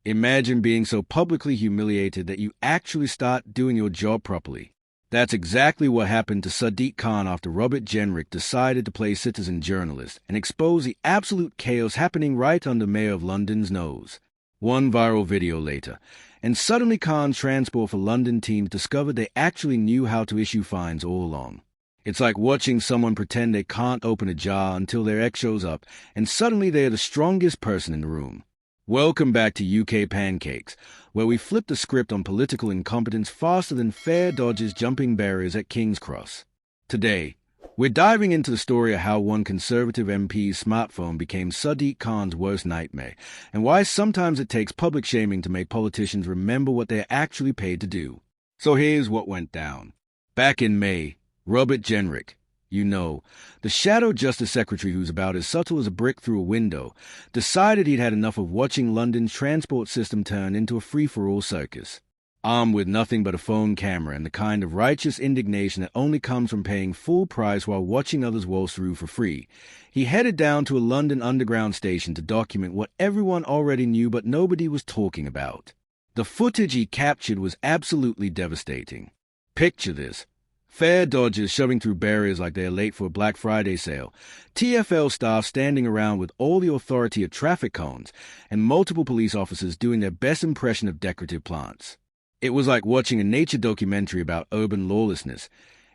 Imagine being so publicly humiliated that you actually start doing your job properly. That's exactly what happened to Sadiq Khan after Robert Jenrick decided to play citizen journalist and expose the absolute chaos happening right under Mayor of London's nose. One viral video later, and suddenly Khan's Transport for London team discovered they actually knew how to issue fines all along. It's like watching someone pretend they can't open a jar until their ex shows up, and suddenly they're the strongest person in the room. Welcome back to UK Pancakes, where we flip the script on political incompetence faster than fair dodges jumping barriers at King's Cross. Today, we're diving into the story of how one Conservative MP's smartphone became Sadiq Khan's worst nightmare, and why sometimes it takes public shaming to make politicians remember what they're actually paid to do. So here's what went down. Back in May, Robert Jenrick, the Shadow Justice Secretary who's about as subtle as a brick through a window, decided he'd had enough of watching London's transport system turn into a free-for-all circus. Armed with nothing but a phone camera and the kind of righteous indignation that only comes from paying full price while watching others waltz through for free, he headed down to a London Underground station to document what everyone already knew but nobody was talking about. The footage he captured was absolutely devastating. Picture this. Fare dodgers shoving through barriers like they're late for a Black Friday sale, TfL staff standing around with all the authority of traffic cones, and multiple police officers doing their best impression of decorative plants. It was like watching a nature documentary about urban lawlessness,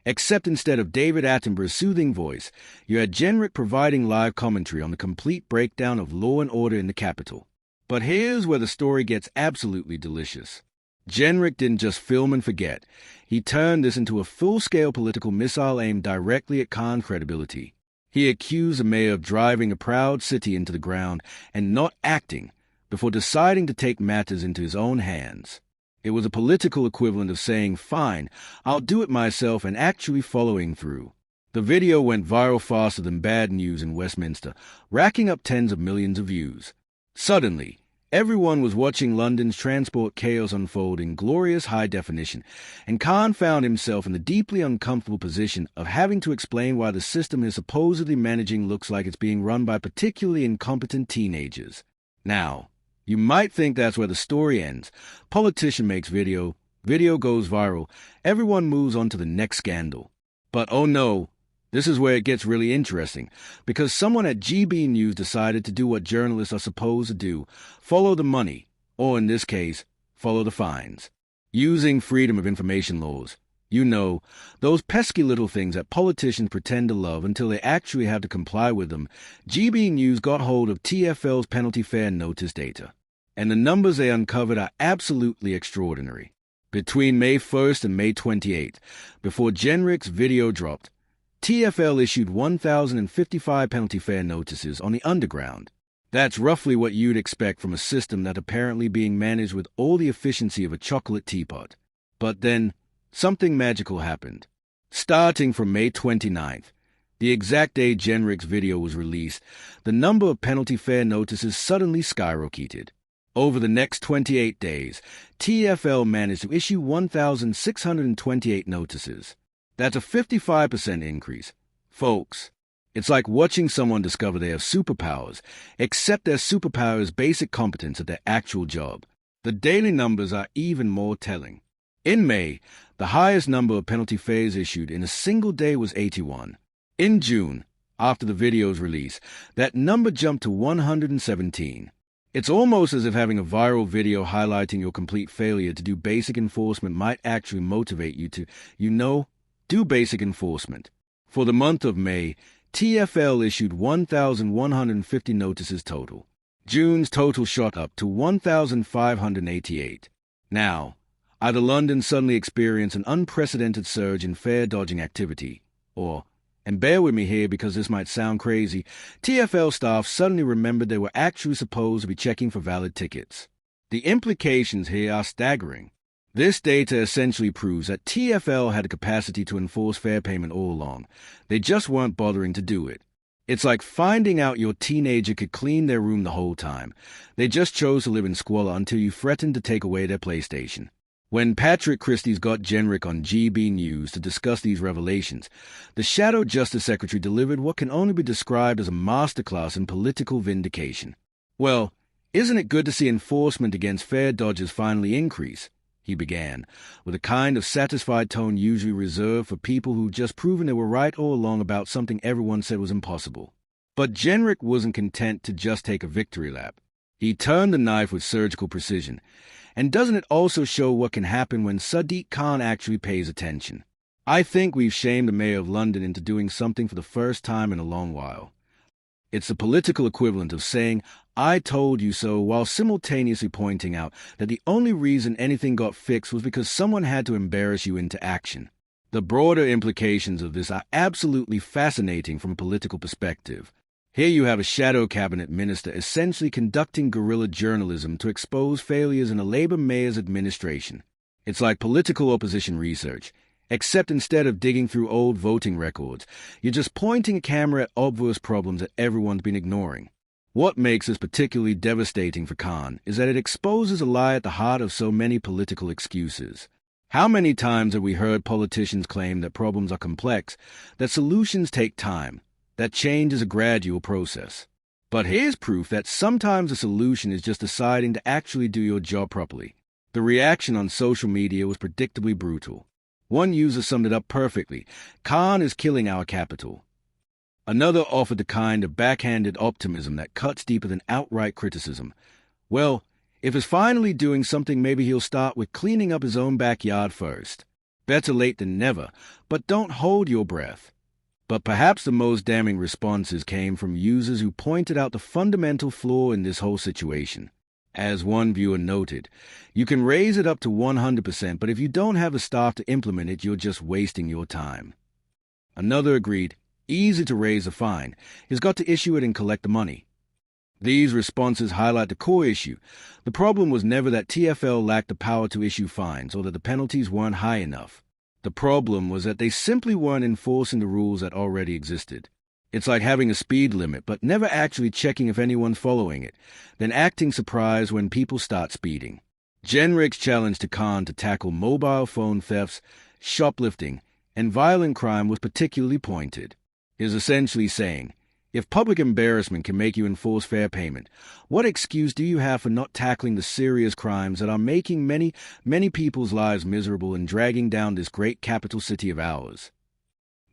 except instead of David Attenborough's soothing voice, you had Jenrick providing live commentary on the complete breakdown of law and order in the capital. But here's where the story gets absolutely delicious. Jenrick didn't just film and forget. He turned this into a full-scale political missile aimed directly at Khan's credibility. He accused the mayor of driving a proud city into the ground and not acting before deciding to take matters into his own hands. It was a political equivalent of saying, "Fine, I'll do it myself," and actually following through. The video went viral faster than bad news in Westminster, racking up tens of millions of views. Suddenly, everyone was watching London's transport chaos unfold in glorious high definition, and Khan found himself in the deeply uncomfortable position of having to explain why the system he's supposedly managing looks like it's being run by particularly incompetent teenagers. Now, you might think that's where the story ends. Politician makes video goes viral, everyone moves on to the next scandal. But oh no, this is where it gets really interesting, because someone at GB News decided to do what journalists are supposed to do, follow the money, or in this case, follow the fines. Using freedom of information laws. Those pesky little things that politicians pretend to love until they actually have to comply with them. GB News got hold of TfL's penalty fare notice data, and the numbers they uncovered are absolutely extraordinary. Between May 1st and May 28th, before Jenrick's video dropped, TfL issued 1,055 penalty fare notices on the Underground. That's roughly what you'd expect from a system that apparently being managed with all the efficiency of a chocolate teapot. But then, something magical happened. Starting from May 29th, the exact day Jenrick's video was released, the number of penalty fare notices suddenly skyrocketed. Over the next 28 days, TfL managed to issue 1,628 notices. That's a 55% increase. Folks, it's like watching someone discover they have superpowers, except their superpower is basic competence at their actual job. The daily numbers are even more telling. In May, the highest number of penalty fares issued in a single day was 81. In June, after the video's release, that number jumped to 117. It's almost as if having a viral video highlighting your complete failure to do basic enforcement might actually motivate you to, do basic enforcement. For the month of May, TfL issued 1,150 notices total. June's total shot up to 1,588. Now, either London suddenly experienced an unprecedented surge in fare dodging activity, or, and bear with me here because this might sound crazy, TfL staff suddenly remembered they were actually supposed to be checking for valid tickets. The implications here are staggering. This data essentially proves that TfL had a capacity to enforce fare payment all along. They just weren't bothering to do it. It's like finding out your teenager could clean their room the whole time. They just chose to live in squalor until you threatened to take away their PlayStation. When Patrick Christie's got Jenrick on GB News to discuss these revelations, the Shadow Justice Secretary delivered what can only be described as a masterclass in political vindication. Well, "Isn't it good to see enforcement against fare dodgers finally increase?" he began, with a kind of satisfied tone usually reserved for people who'd just proven they were right all along about something everyone said was impossible. But Jenrick wasn't content to just take a victory lap. He turned the knife with surgical precision. And doesn't it also show what can happen when Sadiq Khan actually pays attention? I think we've shamed the Mayor of London into doing something for the first time in a long while. It's the political equivalent of saying, "I told you so," while simultaneously pointing out that the only reason anything got fixed was because someone had to embarrass you into action. The broader implications of this are absolutely fascinating from a political perspective. Here you have a shadow cabinet minister essentially conducting guerrilla journalism to expose failures in a Labour mayor's administration. It's like political opposition research, except instead of digging through old voting records, you're just pointing a camera at obvious problems that everyone's been ignoring. What makes this particularly devastating for Khan is that it exposes a lie at the heart of so many political excuses. How many times have we heard politicians claim that problems are complex, that solutions take time, that change is a gradual process? But here's proof that sometimes the solution is just deciding to actually do your job properly. The reaction on social media was predictably brutal. One user summed it up perfectly: "Khan is killing our capital." Another offered the kind of backhanded optimism that cuts deeper than outright criticism. "Well, if he's finally doing something, maybe he'll start with cleaning up his own backyard first. Better late than never, but don't hold your breath." But perhaps the most damning responses came from users who pointed out the fundamental flaw in this whole situation. As one viewer noted, "You can raise it up to 100%, but if you don't have the staff to implement it, you're just wasting your time." Another agreed, "Easy to raise a fine. He's got to issue it and collect the money." These responses highlight the core issue. The problem was never that TfL lacked the power to issue fines or that the penalties weren't high enough. The problem was that they simply weren't enforcing the rules that already existed. It's like having a speed limit, but never actually checking if anyone's following it, then acting surprised when people start speeding. Jenrick's challenge to Khan to tackle mobile phone thefts, shoplifting, and violent crime was particularly pointed. He is essentially saying, if public embarrassment can make you enforce fair payment, what excuse do you have for not tackling the serious crimes that are making many, many people's lives miserable and dragging down this great capital city of ours?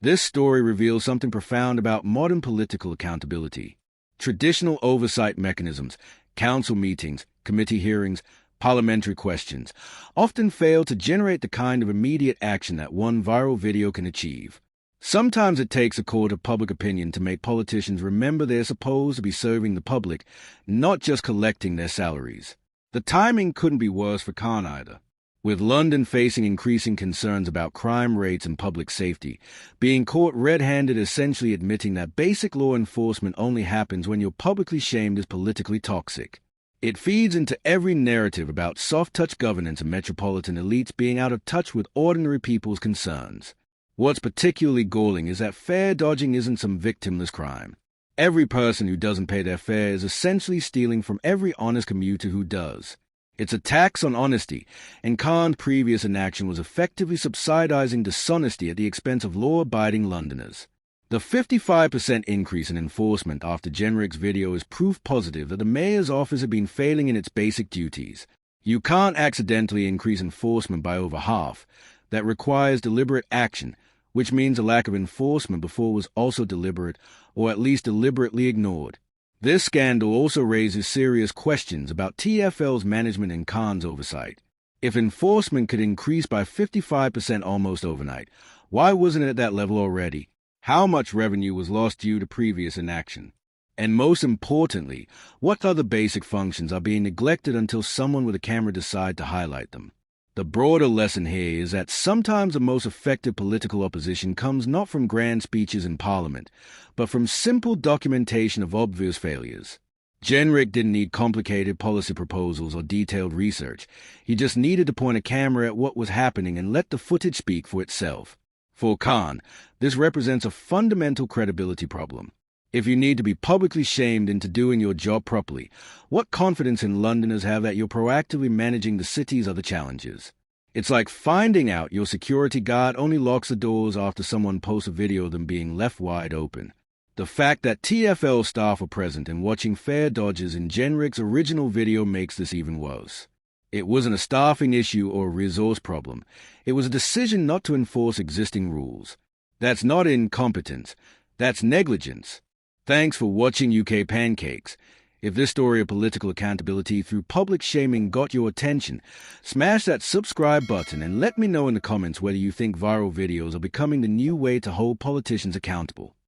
This story reveals something profound about modern political accountability. Traditional oversight mechanisms, council meetings, committee hearings, parliamentary questions, often fail to generate the kind of immediate action that one viral video can achieve. Sometimes it takes a court of public opinion to make politicians remember they're supposed to be serving the public, not just collecting their salaries. The timing couldn't be worse for Khan either. With London facing increasing concerns about crime rates and public safety, being caught red-handed essentially admitting that basic law enforcement only happens when you're publicly shamed is politically toxic. It feeds into every narrative about soft-touch governance and metropolitan elites being out of touch with ordinary people's concerns. What's particularly galling is that fare dodging isn't some victimless crime. Every person who doesn't pay their fare is essentially stealing from every honest commuter who does. It's a tax on honesty, and Khan's previous inaction was effectively subsidizing dishonesty at the expense of law-abiding Londoners. The 55% increase in enforcement after Jenrick's video is proof positive that the mayor's office had been failing in its basic duties. You can't accidentally increase enforcement by over half. That requires deliberate action, which means a lack of enforcement before was also deliberate, or at least deliberately ignored. This scandal also raises serious questions about TfL's management and Khan's oversight. If enforcement could increase by 55% almost overnight, why wasn't it at that level already? How much revenue was lost due to previous inaction? And most importantly, what other basic functions are being neglected until someone with a camera decides to highlight them? The broader lesson here is that sometimes the most effective political opposition comes not from grand speeches in Parliament, but from simple documentation of obvious failures. Jenrick didn't need complicated policy proposals or detailed research. He just needed to point a camera at what was happening and let the footage speak for itself. For Khan, this represents a fundamental credibility problem. If you need to be publicly shamed into doing your job properly, what confidence in Londoners have that you're proactively managing the city's other challenges? It's like finding out your security guard only locks the doors after someone posts a video of them being left wide open. The fact that TfL staff were present and watching fair dodges in Jenrick's original video makes this even worse. It wasn't a staffing issue or a resource problem. It was a decision not to enforce existing rules. That's not incompetence. That's negligence. Thanks for watching UK Pancakes. If this story of political accountability through public shaming got your attention, smash that subscribe button and let me know in the comments whether you think viral videos are becoming the new way to hold politicians accountable.